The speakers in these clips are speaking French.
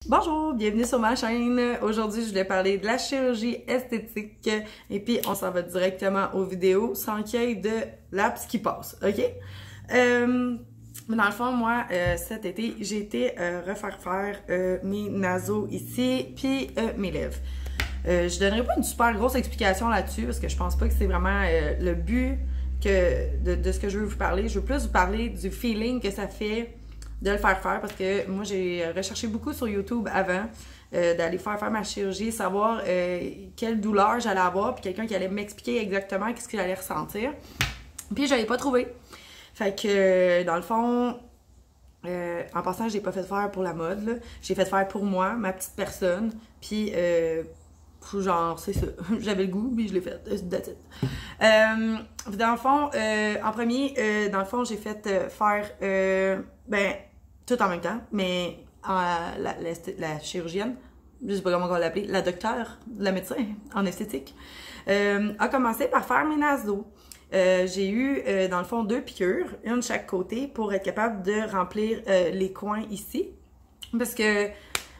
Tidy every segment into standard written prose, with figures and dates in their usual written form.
Bonjour, bienvenue sur ma chaîne. Aujourd'hui, je voulais parler de la chirurgie esthétique et puis on s'en va directement aux vidéos sans qu'il y ait de laps qui passe, ok? Dans le fond, moi, cet été, j'ai été refaire faire mes naseaux ici puis mes lèvres. Je donnerai pas une super grosse explication là-dessus parce que je pense pas que c'est vraiment le but de ce que je veux vous parler. Je veux plus vous parler du feeling que ça fait de le faire parce que moi j'ai recherché beaucoup sur YouTube avant d'aller faire ma chirurgie, savoir quelle douleur j'allais avoir, puis quelqu'un qui allait m'expliquer exactement qu'est-ce que j'allais ressentir. Puis j'avais pas trouvé. Fait que dans le fond, en passant, j'ai pas fait faire pour la mode, j'ai fait faire pour moi, ma petite personne, puis genre, c'est ça, j'avais le goût, puis je l'ai fait, that's it. Dans le fond, en premier, dans le fond, j'ai fait faire, tout en même temps, mais la chirurgienne, je sais pas comment on va l'appeler, la docteure, la médecin en esthétique, a commencé par faire mes naseaux. J'ai eu, dans le fond, 2 piqûres, une de chaque côté, pour être capable de remplir les coins ici, parce que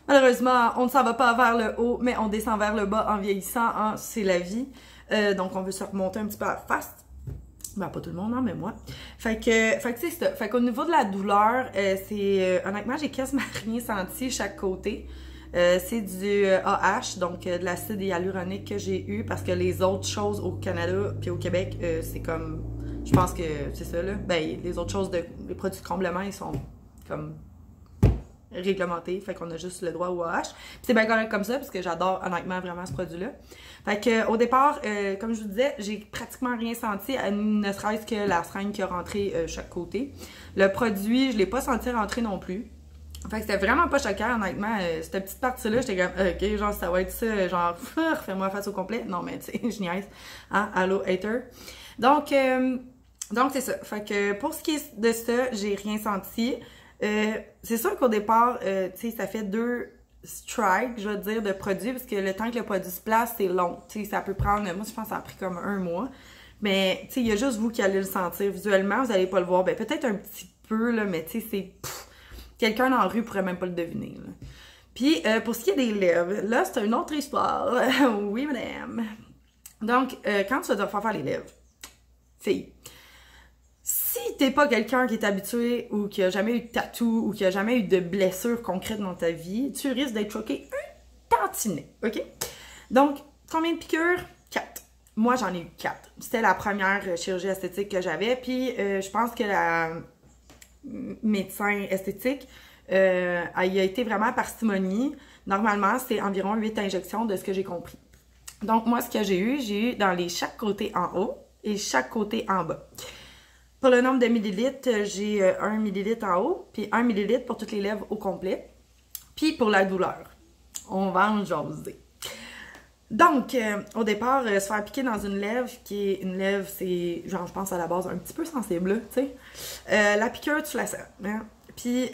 malheureusement, on ne s'en va pas vers le haut, mais on descend vers le bas en vieillissant, hein, c'est la vie. Donc, on veut se remonter un petit peu à la face. Ben, pas tout le monde, hein, mais moi. Fait que c'est ça. Fait qu'au niveau de la douleur, honnêtement, j'ai quasiment rien senti chaque côté. C'est du AH, donc de l'acide hyaluronique que j'ai eu, parce que les autres choses au Canada puis au Québec, c'est comme, je pense que c'est ça, là. Ben, les autres choses, les produits de comblement, ils sont comme réglementé, fait qu'on a juste le droit au AH. C'est bien correct comme ça, parce que j'adore honnêtement vraiment ce produit-là. Fait que au départ, comme je vous disais, j'ai pratiquement rien senti, ne serait-ce que la seringue qui a rentré chaque côté. Le produit, je l'ai pas senti rentrer non plus. Fait que c'était vraiment pas choquant, honnêtement. Cette petite partie-là, j'étais comme, ok, genre, ça va être ça, genre, refais-moi face au complet. Non, mais tu sais, je niaise. Hein? Allô, hater. Donc c'est ça. Fait que pour ce qui est de ça, j'ai rien senti. C'est sûr qu'au départ, tu sais, ça fait 2 strikes, je vais dire, de produits, parce que le temps que le produit se place, c'est long. Tu sais, ça peut prendre, moi, je pense que ça a pris comme 1 mois. Mais, tu sais, il y a juste vous qui allez le sentir visuellement, vous n'allez pas le voir. Ben, peut-être un petit peu, là, mais tu sais, c'est... Quelqu'un dans la rue pourrait même pas le deviner, là. Puis, pour ce qui est des lèvres, là, c'est une autre histoire. Oui, madame. Donc, quand tu vas devoir faire les lèvres, fille, si t'es pas quelqu'un qui est habitué ou qui a jamais eu de tatou ou qui a jamais eu de blessure concrète dans ta vie, tu risques d'être choqué un tantinet, ok? Donc, combien de piqûres? 4. Moi, j'en ai eu 4. C'était la première chirurgie esthétique que j'avais, puis je pense que la médecin esthétique a été vraiment parcimonie. Normalement, c'est environ 8 injections de ce que j'ai compris. Donc, moi, ce que j'ai eu dans chaque côté en haut et chaque côté en bas. Pour le nombre de millilitres, j'ai 1 millilitre en haut, puis 1 millilitre pour toutes les lèvres au complet. Puis pour la douleur, on va en jaser. Donc, au départ, se faire piquer dans une lèvre, qui est une lèvre, c'est, genre, je pense à la base, un petit peu sensible, tu sais. La piqûre, tu la sens, hein? Puis,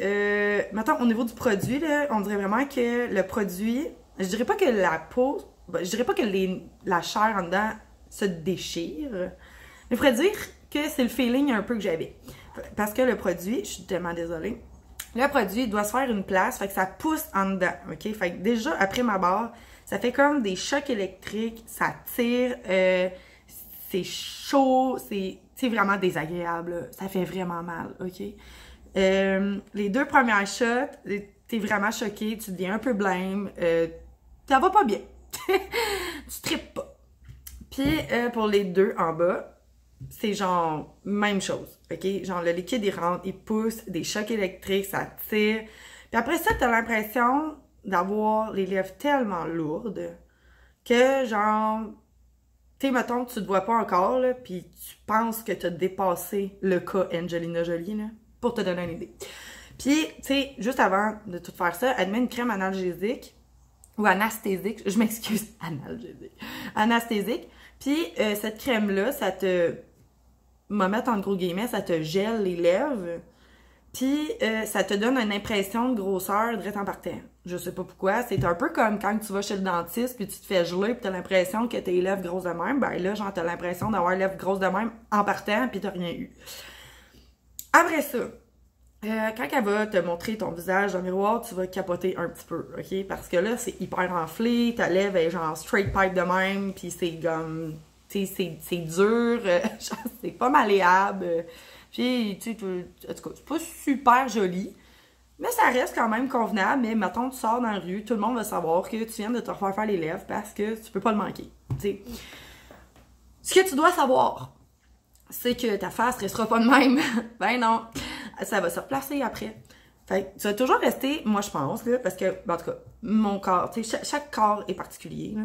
maintenant, au niveau du produit, là, on dirait vraiment que le produit, je dirais pas que la peau, je dirais pas que la chair en dedans se déchire, mais je pourrais dire que c'est le feeling un peu que j'avais. Parce que le produit, je suis tellement désolée, le produit doit se faire une place, fait que ça pousse en dedans, ok? Fait que déjà, après ma barre, ça fait comme des chocs électriques, ça tire, c'est chaud, c'est vraiment désagréable, là. Ça fait vraiment mal, ok? Les 2 premières shots, t'es vraiment choqué, tu deviens un peu blême, ça va pas bien. Tu tripes pas. Puis, pour les 2 en bas, c'est genre, même chose, ok? Genre, le liquide, il rentre, il pousse, des chocs électriques, ça tire. Puis après ça, t'as l'impression d'avoir les lèvres tellement lourdes que, genre, tu sais, mettons que tu te vois pas encore, là, puis tu penses que t'as dépassé le cas Angelina Jolie, là, pour te donner une idée. Puis, tu sais, juste avant de tout faire ça, elle met une crème analgésique, ou anesthésique, je m'excuse, anesthésique. Puis, cette crème-là, ça te... m'a mettre en gros guillemets, ça te gèle les lèvres, puis ça te donne une impression de grosseur direct en partant. Je sais pas pourquoi, c'est un peu comme quand tu vas chez le dentiste, puis tu te fais geler, puis t'as l'impression que tes lèvres grosses de même, ben là, genre, t'as l'impression d'avoir les lèvres grosses de même en partant, puis t'as rien eu. Après ça, quand elle va te montrer ton visage dans le miroir, tu vas capoter un petit peu, ok? Parce que là, c'est hyper enflé, ta lèvre est genre straight pipe de même, puis c'est comme, tu sais, c'est dur, genre, c'est pas malléable, puis, tu sais, en tout cas, c'est pas super joli, mais ça reste quand même convenable, mais mettons, tu sors dans la rue, tout le monde va savoir que tu viens de te refaire faire les lèvres parce que tu peux pas le manquer, tu sais. Ce que tu dois savoir, c'est que ta face restera pas de même. Ben non, ça va se replacer après. Fait que tu vas toujours rester, moi je pense, là, parce que, en tout cas, mon corps, tu sais, chaque corps est particulier, là.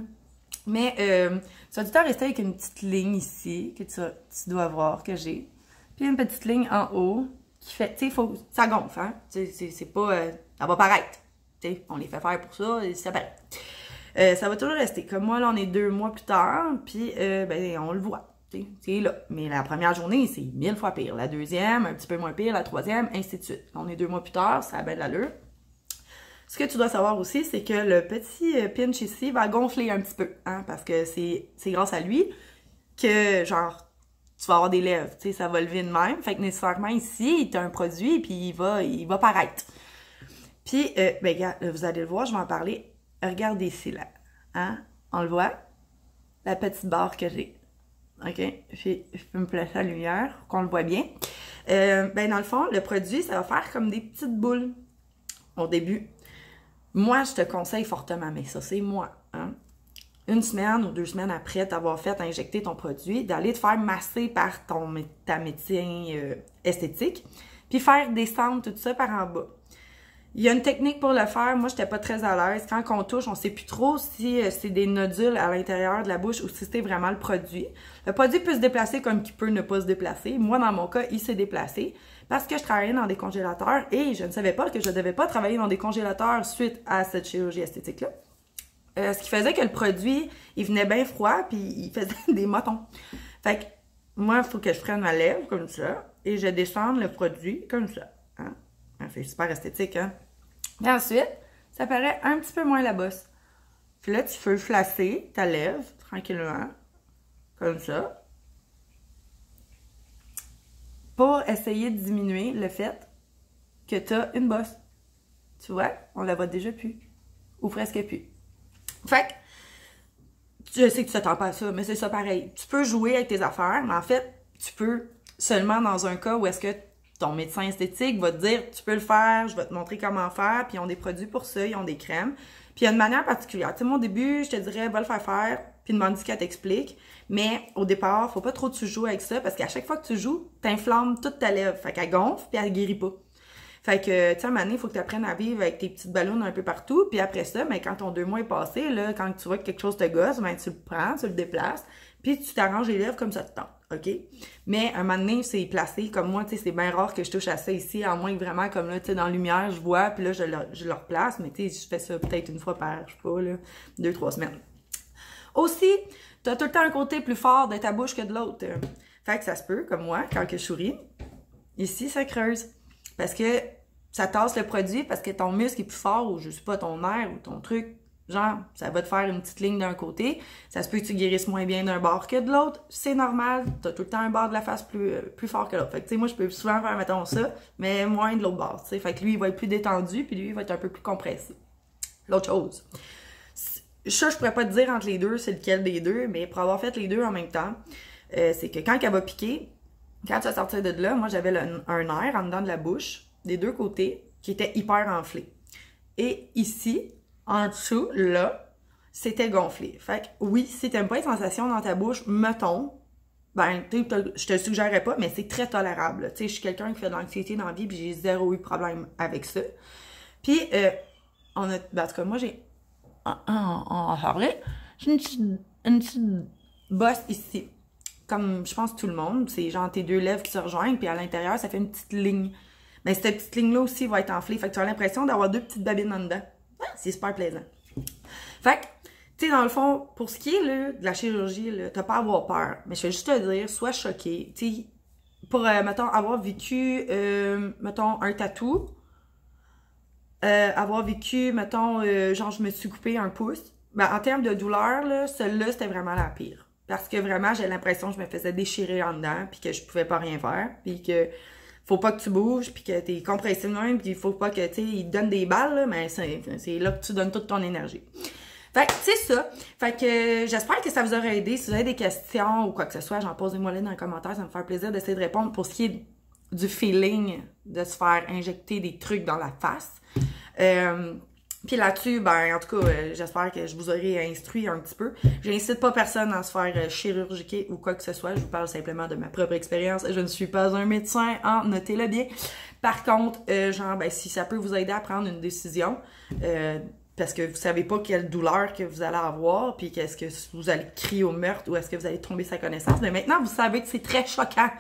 Mais tu vas tout le temps rester avec une petite ligne ici, que tu dois voir, que j'ai. Puis une petite ligne en haut, qui fait, tu sais, faut, ça gonfle, hein. C'est pas, ça va paraître. Tu sais, on les fait faire pour ça, et ça paraît. Ça va toujours rester. Comme moi, là, on est 2 mois plus tard, puis ben, on le voit. C'est là. Mais la première journée, c'est 1000 fois pire. La deuxième, un petit peu moins pire. La troisième, ainsi de suite. On est 2 mois plus tard, ça a bien de l'allure. Ce que tu dois savoir aussi, c'est que le petit pinch ici va gonfler un petit peu. Hein, parce que c'est grâce à lui que, genre, tu vas avoir des lèvres. Tu sais, ça va lever de même. Fait que nécessairement ici, tu as un produit, puis il va paraître. Puis, ben, regarde, vous allez le voir, je vais en parler. Regardez ici, là. Hein? On le voit? La petite barre que j'ai. OK? Puis, je peux me placer la lumière, qu'on le voit bien. Ben, dans le fond, le produit, ça va faire comme des petites boules au début. Moi, je te conseille fortement, mais ça, c'est moi. Hein? 1 semaine ou 2 semaines après t'avoir fait injecter ton produit, d'aller te faire masser par ta médecin esthétique, puis faire descendre tout ça par en bas. Il y a une technique pour le faire. Moi, j'étais pas très à l'aise. Quand on touche, on sait plus trop si c'est des nodules à l'intérieur de la bouche ou si c'est vraiment le produit. Le produit peut se déplacer comme qu'il peut ne pas se déplacer. Moi, dans mon cas, il s'est déplacé parce que je travaillais dans des congélateurs et je ne savais pas que je ne devais pas travailler dans des congélateurs suite à cette chirurgie esthétique-là. Ce qui faisait que le produit, il venait bien froid puis il faisait des motons. Fait que moi, il faut que je prenne ma lèvre comme ça et je descende le produit comme ça. Hein? C'est super esthétique, hein? Et ensuite, ça paraît un petit peu moins la bosse. Puis là, tu peux flasser ta lèvre tranquillement, comme ça, pour essayer de diminuer le fait que tu as une bosse. Tu vois, on la voit déjà plus, ou presque plus. Fait que, je sais que tu t'attends pas à ça, mais c'est ça pareil. Tu peux jouer avec tes affaires, mais en fait, tu peux seulement dans un cas où est-ce que ton médecin esthétique va te dire, tu peux le faire, je vais te montrer comment faire, puis ils ont des produits pour ça, ils ont des crèmes. Puis il y a une manière particulière. Tu sais, moi, au début, je te dirais, va le faire, puis demande qu'elle t'explique. Mais au départ, faut pas trop que tu joues avec ça, parce qu'à chaque fois que tu joues, t'inflammes toute ta lèvre. Fait qu'elle gonfle, puis elle guérit pas. Fait que, tu sais, à un moment donné, il faut que tu apprennes à vivre avec tes petites ballons un peu partout. Puis après ça, ben, quand ton 2 mois est passé, là, quand tu vois que quelque chose te gosse, ben, tu le prends, tu le déplaces, puis tu t'arranges les lèvres comme ça te tente. OK? Mais un moment donné, c'est placé. Comme moi, tu sais, c'est bien rare que je touche à ça ici, à moins que vraiment, comme là, tu sais, dans la lumière, je vois, puis là, je le replace. Mais tu sais, je fais ça peut-être une fois par, je sais pas, là, 2-3 semaines. Aussi, tu as tout le temps un côté plus fort de ta bouche que de l'autre. Fait que ça se peut, comme moi, quand que je souris, ici, ça creuse. Parce que ça tasse le produit, parce que ton muscle est plus fort, ou je sais pas, ton nerf, ou ton truc, genre, ça va te faire une petite ligne d'un côté. Ça se peut que tu guérisses moins bien d'un bord que de l'autre. C'est normal. T'as tout le temps un bord de la face plus fort que l'autre. Fait que, tu sais, moi, je peux souvent faire, mettons, ça, mais moins de l'autre bord, tu sais. Fait que lui, il va être plus détendu, puis lui, il va être un peu plus compressé. L'autre chose. Ça, je pourrais pas te dire entre les deux, c'est lequel des deux, mais pour avoir fait les deux en même temps, c'est que quand elle va piquer, quand tu vas sortir de là, moi, j'avais un nerf en dedans de la bouche, des deux côtés, qui était hyper enflé. Et ici, en dessous, là, c'était gonflé. Fait que oui, si t'aimes pas les sensations dans ta bouche, mettons, ben, je te suggérerais pas, mais c'est très tolérable. Tu sais, je suis quelqu'un qui fait de l'anxiété dans la vie, puis j'ai zéro eu de problème avec ça. Puis, en tout cas, moi, j'ai une petite bosse ici. Comme, je pense, tout le monde. C'est genre tes deux lèvres qui se rejoignent, puis à l'intérieur, ça fait une petite ligne. Mais cette petite ligne-là aussi va être enflée. Fait que tu as l'impression d'avoir 2 petites babines en dedans. C'est super plaisant. Fait que, tu sais, dans le fond, pour ce qui est là, de la chirurgie, t'as pas à avoir peur. Mais je vais juste te dire, sois choqué. Tu sais, pour, mettons, avoir vécu, mettons, un tatou, avoir vécu, mettons, genre, je me suis coupé un pouce, ben, en termes de douleur, là, celle-là, c'était vraiment la pire. Parce que vraiment, j'ai l'impression que je me faisais déchirer en dedans, puis que je pouvais pas rien faire, puis que faut pas que tu bouges, puis que t'es compressé de même, puis il faut pas que, tu sais, il te donne des balles, là, mais c'est là que tu donnes toute ton énergie. Fait que, c'est ça. Fait que, j'espère que ça vous aura aidé. Si vous avez des questions ou quoi que ce soit, j'en posez-moi là dans les commentaires, ça me fait plaisir d'essayer de répondre pour ce qui est du feeling de se faire injecter des trucs dans la face. Puis là-dessus, ben, en tout cas, j'espère que je vous aurai instruit un petit peu. J'incite pas personne à se faire chirurgiquer ou quoi que ce soit. Je vous parle simplement de ma propre expérience. Je ne suis pas un médecin, hein, notez-le bien. Par contre, genre, ben, si ça peut vous aider à prendre une décision, parce que vous savez pas quelle douleur que vous allez avoir, puis qu'est-ce que vous allez crier au meurtre ou est-ce que vous allez tomber sa connaissance. Mais maintenant, vous savez que c'est très choquant.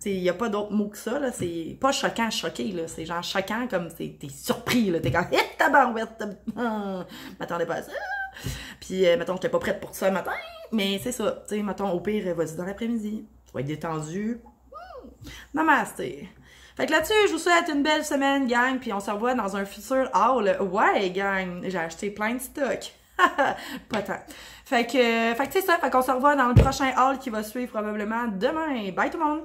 Il y a pas d'autre mot que ça, là. C'est pas choquant, choqué, là. C'est genre choquant comme t'es surpris, là. T'es comme, hé, tabarouette, m'attendais pas à ça. Puis, mettons, j'étais pas prête pour ça le matin, mais c'est ça. Tu sais, mettons, au pire, vas-y dans l'après-midi. Tu vas être détendu. Namasté. Fait que là-dessus, je vous souhaite une belle semaine, gang, puis on se revoit dans un futur haul. Ouais, gang, j'ai acheté plein de stock. Pas tant. Fait que c'est ça, fait qu'on se revoit dans le prochain haul qui va suivre probablement demain. Bye tout le monde!